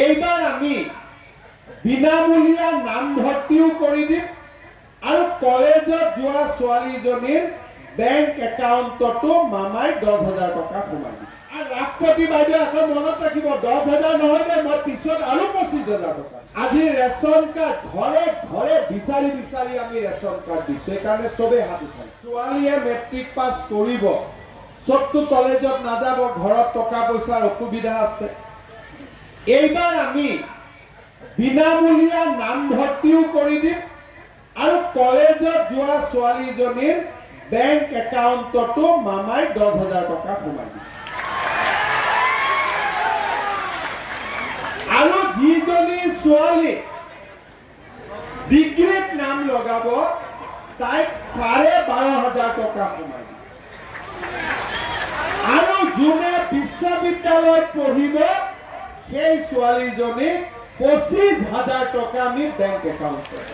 এইবাৰ আমি বিনামূলীয়া নামভৰ্তিও কৰি দিম আৰু কলেজত যোৱা ছোৱালীজনীৰ বেংক একাউণ্টতো মামাই 10,000 টকা সোমাই দিম। আৰু লাখপতি বাইদেউ আকৌ মনত ৰাখিব 10,000 নহয় যে মই পিছত আৰু 25,000 টকা। আজি ৰেচন কাৰ্ড ঘৰে ঘৰে বিচাৰি বিচাৰি আমি ৰেচন কাৰ্ড দিছো, সেইকাৰণে চবে হাত উঠাই। ছোৱালীয়ে মেট্ৰিক পাছ কৰিব, চবটো কলেজত নাযাব, ঘৰত টকা পইচাৰ অসুবিধা আছে। এইবাৰ আমি বিনামূলীয়া নামভৰ্তিও কৰি দিম আৰু কলেজত যোৱা ছোৱালীজনীৰ বেংক একাউণ্টতো মামাই 10,000 টকা সোমাই দিম। আৰু যিজনী ছোৱালী ডিগ্ৰীত নাম লগাব তাইক 12,500 টকা সোমাই দিম। আৰু যোনে বিশ্ববিদ্যালয়ত পঢ়িব সেই ছোৱালীজনীক 25,000 টকা আমি বেংক একাউণ্টত।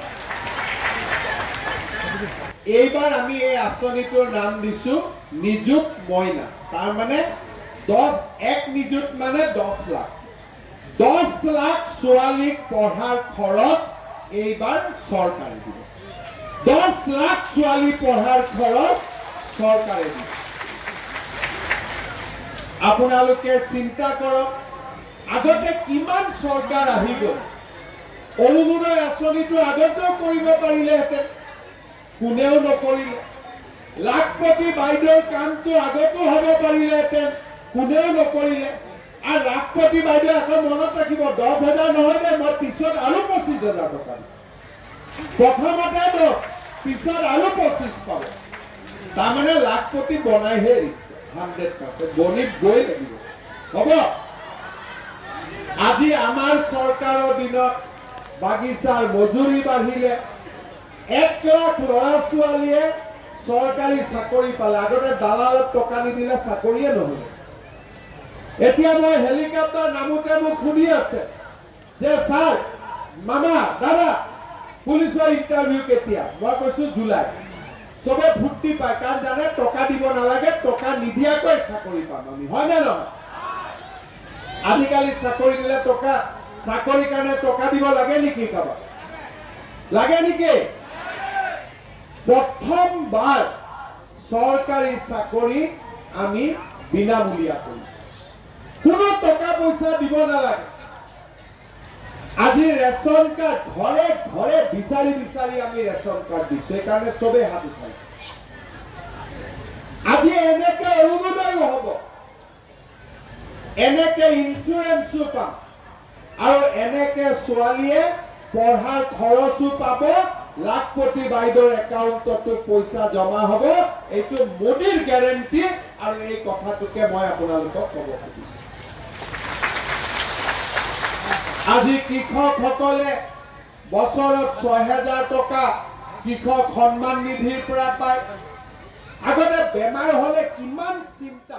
এইবাৰ আমি এই আঁচনিটোৰ নাম দিছো নিযুত মইনা। তাৰ মানে 1 নিযুত মানে 10 লাখ। 10 লাখ ছোৱালীক পঢ়াৰ খৰচ এইবাৰ চৰকাৰে দিব। 10 লাখ ছোৱালী পঢ়াৰ খৰচ চৰকাৰে দিব। আপোনালোকে চিন্তা কৰক, আগতে কিমান চৰকাৰ আহি গ'ল। অৰুণোদয় আঁচনিটো আগতেও কৰিব পাৰিলেহেঁতেন, কোনেও নকৰিলে। লাখপতি বাইদেউৰ কামটো আগতো হ'ব পাৰিলেহেঁতেন, কোনেও নকৰিলে। আৰু লাখপতি বাইদেউ আকৌ মনত ৰাখিব 10,000 নহয় যে মই পিছত আৰু 25,000 টকা। প্ৰথমতে 10, পিছত আৰু 25 পাব। তাৰমানে লাখপতি বনাইহে এৰিছে 100%। গণিত গৈ লাগিব, হ'ব। আজি আমাৰ চৰকাৰৰ দিনত বাগিচাৰ মজুৰি বাঢ়িলে, 1 লাখ ল'ৰা ছোৱালীয়ে চৰকাৰী চাকৰি পালে। আগতে দালালত টকা নিদিলে চাকৰিয়ে নহ'লে। এতিয়া মই হেলিকপ্টাৰ নামোতে মোক শুনি আছে যে ছাৰ, মামা, দাদা, পুলিচৰ ইণ্টাৰভিউ কেতিয়া? মই কৈছো জুলাই। চবে ফূৰ্তি পায়, কাৰণ জানে টকা দিব নালাগে, টকা নিদিয়াকৈ চাকৰি পাম আমি, হয় নে নহয়? আজিকালি চাকৰি দিলে টকা, চাকৰিৰ কাৰণে টকা দিব লাগে নেকি? কাৰোবাক লাগে নেকি? প্ৰথমবাৰ চৰকাৰী চাকৰি আমি বিনামূলীয়া কৰিম, কোনো টকা পইচা দিব নালাগে। আজি ৰেচন কাৰ্ড ঘৰে ঘৰে বিচাৰি বিচাৰি আমি ৰেচন কাৰ্ড দিছো, সেইকাৰণে চবে হাত উঠাইছে। আজি এনেকে অৰুণোদয়ো হ'ব, এনেকে ইঞ্চুৰেঞ্চো পাম, আৰু এনেকে ছোৱালীয়ে পঢ়াৰ খৰচো পাব। লাখপতি বাইদেউৰ একাউণ্টতো পইচা জমা হ'ব। এইটো মোদীৰ গেৰেণ্টি, আৰু এই কথাটোকে মই আপোনালোকক ক'ব খুজিছো। আজি কৃষকসকলে বছৰত 6,000 টকা কৃষক সন্মান নিধিৰ পৰা পায়। আগতে বেমাৰ হ'লে কিমান চিন্তা।